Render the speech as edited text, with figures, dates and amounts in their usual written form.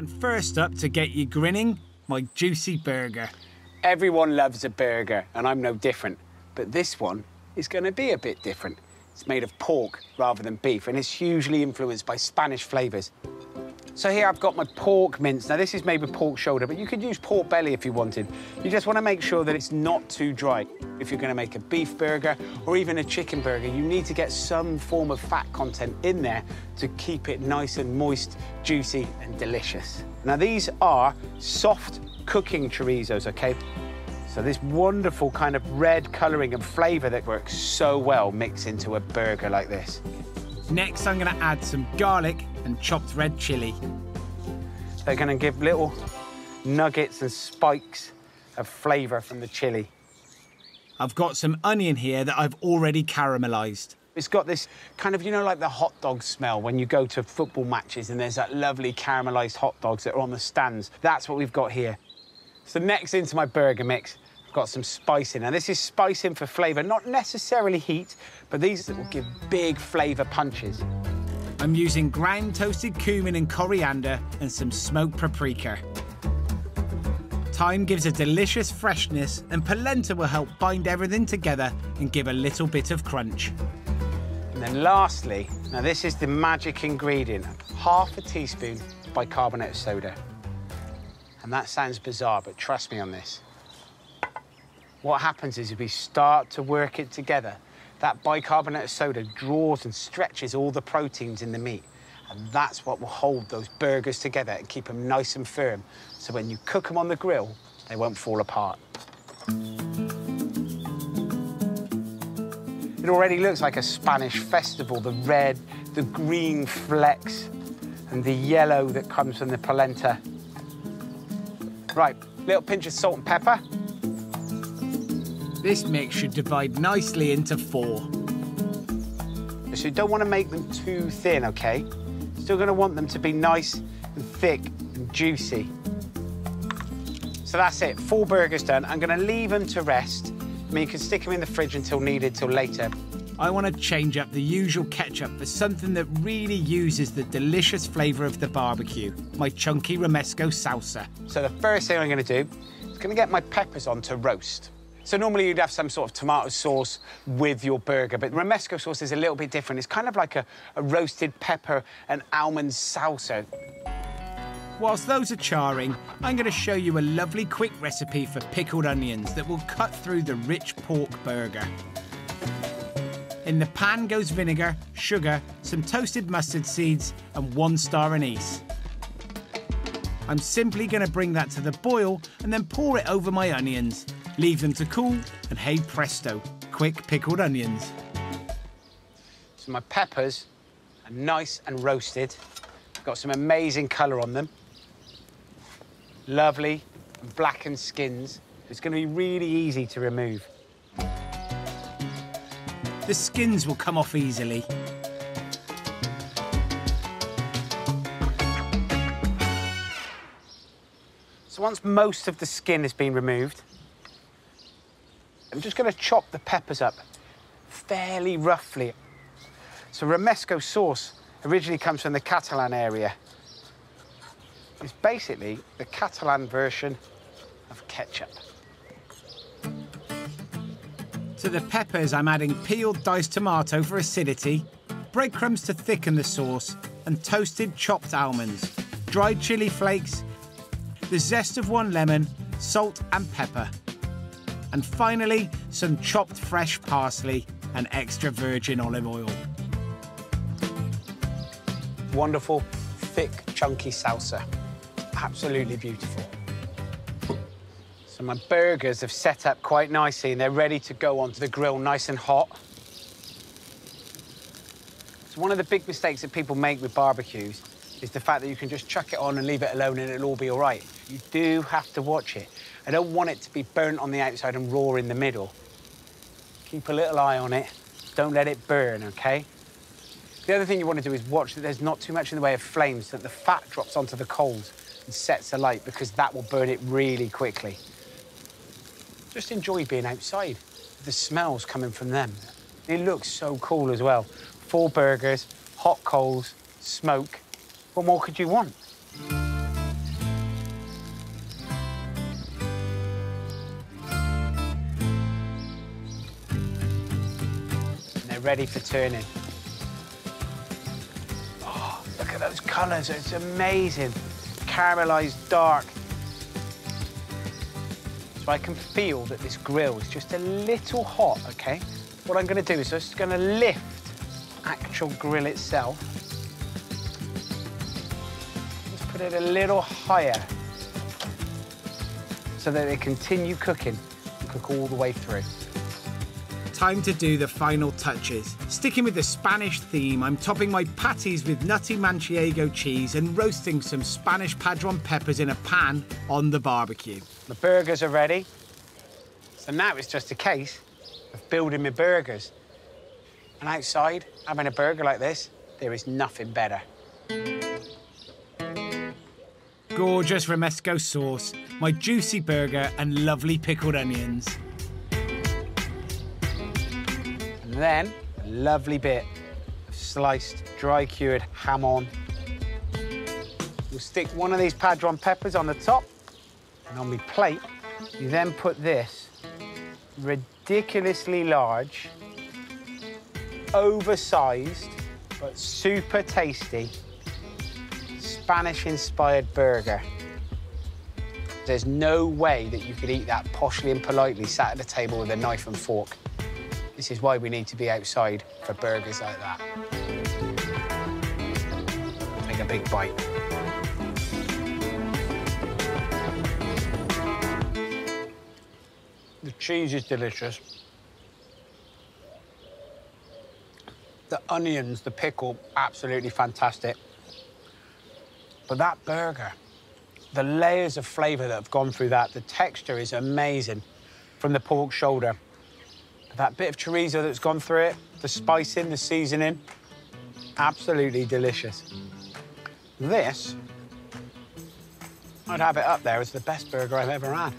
And first up to get you grinning, my juicy burger. Everyone loves a burger, and I'm no different. But this one is going to be a bit different. It's made of pork rather than beef, and it's hugely influenced by Spanish flavours. So here I've got my pork mince. Now, this is made with pork shoulder, but you could use pork belly if you wanted. You just want to make sure that it's not too dry. If you're going to make a beef burger or even a chicken burger, you need to get some form of fat content in there to keep it nice and moist, juicy and delicious. Now, these are soft cooking chorizos, OK? So this wonderful kind of red colouring and flavour that works so well mixed into a burger like this. Next, I'm going to add some garlic and chopped red chilli. They're going to give little nuggets and spikes of flavour from the chilli. I've got some onion here that I've already caramelised. It's got this kind of, you know, like the hot dog smell when you go to football matches and there's that lovely caramelised hot dogs that are on the stands. That's what we've got here. So next into my burger mix, I've got some spice in. Now, this is spicing for flavour, not necessarily heat, but these will give big flavour punches. I'm using ground toasted cumin and coriander and some smoked paprika. Thyme gives a delicious freshness, and polenta will help bind everything together and give a little bit of crunch. And then lastly, now this is the magic ingredient, half a teaspoon bicarbonate of soda. And that sounds bizarre, but trust me on this. What happens is if we start to work it together, that bicarbonate of soda draws and stretches all the proteins in the meat. And that's what will hold those burgers together and keep them nice and firm. So when you cook them on the grill, they won't fall apart. It already looks like a Spanish festival, the red, the green flecks, and the yellow that comes from the polenta. Right, little pinch of salt and pepper. This mix should divide nicely into 4. So you don't want to make them too thin, OK? Still going to want them to be nice and thick and juicy. So that's it, 4 burgers done. I'm going to leave them to rest. I mean, you can stick them in the fridge until needed, till later. I want to change up the usual ketchup for something that really uses the delicious flavour of the barbecue, my chunky romesco salsa. So the first thing I'm going to do is going to get my peppers on to roast. So normally you'd have some sort of tomato sauce with your burger, but romesco sauce is a little bit different. It's kind of like a roasted pepper and almond salsa. Whilst those are charring, I'm going to show you a lovely quick recipe for pickled onions that will cut through the rich pork burger. In the pan goes vinegar, sugar, some toasted mustard seeds and 1 star anise. I'm simply going to bring that to the boil and then pour it over my onions. Leave them to cool, and hey presto, quick pickled onions. So my peppers are nice and roasted. Got some amazing colour on them. Lovely and blackened skins. It's going to be really easy to remove. The skins will come off easily. So once most of the skin has been removed, I'm just going to chop the peppers up fairly roughly. So romesco sauce originally comes from the Catalan area. It's basically the Catalan version of ketchup. To the peppers, I'm adding peeled diced tomato for acidity, breadcrumbs to thicken the sauce, and toasted chopped almonds, dried chili flakes, the zest of 1 lemon, salt and pepper. And finally, some chopped fresh parsley and extra virgin olive oil. Wonderful, thick, chunky salsa. Absolutely beautiful. So my burgers have set up quite nicely and they're ready to go onto the grill nice and hot. So one of the big mistakes that people make with barbecues is the fact that you can just chuck it on and leave it alone and it'll all be all right. You do have to watch it. I don't want it to be burnt on the outside and raw in the middle. Keep a little eye on it. Don't let it burn, OK? The other thing you want to do is watch that there's not too much in the way of flames, that the fat drops onto the coals and sets alight, because that will burn it really quickly. Just enjoy being outside. The smells coming from them. It looks so cool as well. 4 burgers, hot coals, smoke. What more could you want? ready for turning. Oh, look at those colours, it's amazing. Caramelised dark. So I can feel that this grill is just a little hot, OK? What I'm going to do is just going to lift the actual grill itself. Just put it a little higher so that they continue cooking and cook all the way through. Time to do the final touches. Sticking with the Spanish theme, I'm topping my patties with nutty manchego cheese and roasting some Spanish padron peppers in a pan on the barbecue. The burgers are ready. So now it's just a case of building my burgers. And outside, having a burger like this, there is nothing better. Gorgeous romesco sauce, my juicy burger and lovely pickled onions. And then a lovely bit of sliced, dry cured ham on. We'll stick one of these padron peppers on the top, and on my plate, you then put this ridiculously large, oversized, but super tasty Spanish-inspired burger. There's no way that you could eat that poshly and politely sat at a table with a knife and fork. This is why we need to be outside for burgers like that. Take a big bite. The cheese is delicious. The onions, the pickle, absolutely fantastic. But that burger, the layers of flavour that have gone through that, the texture is amazing from the pork shoulder. That bit of chorizo that's gone through it, the spicing, the seasoning, absolutely delicious. This, I'd have it up there as the best burger I've ever had.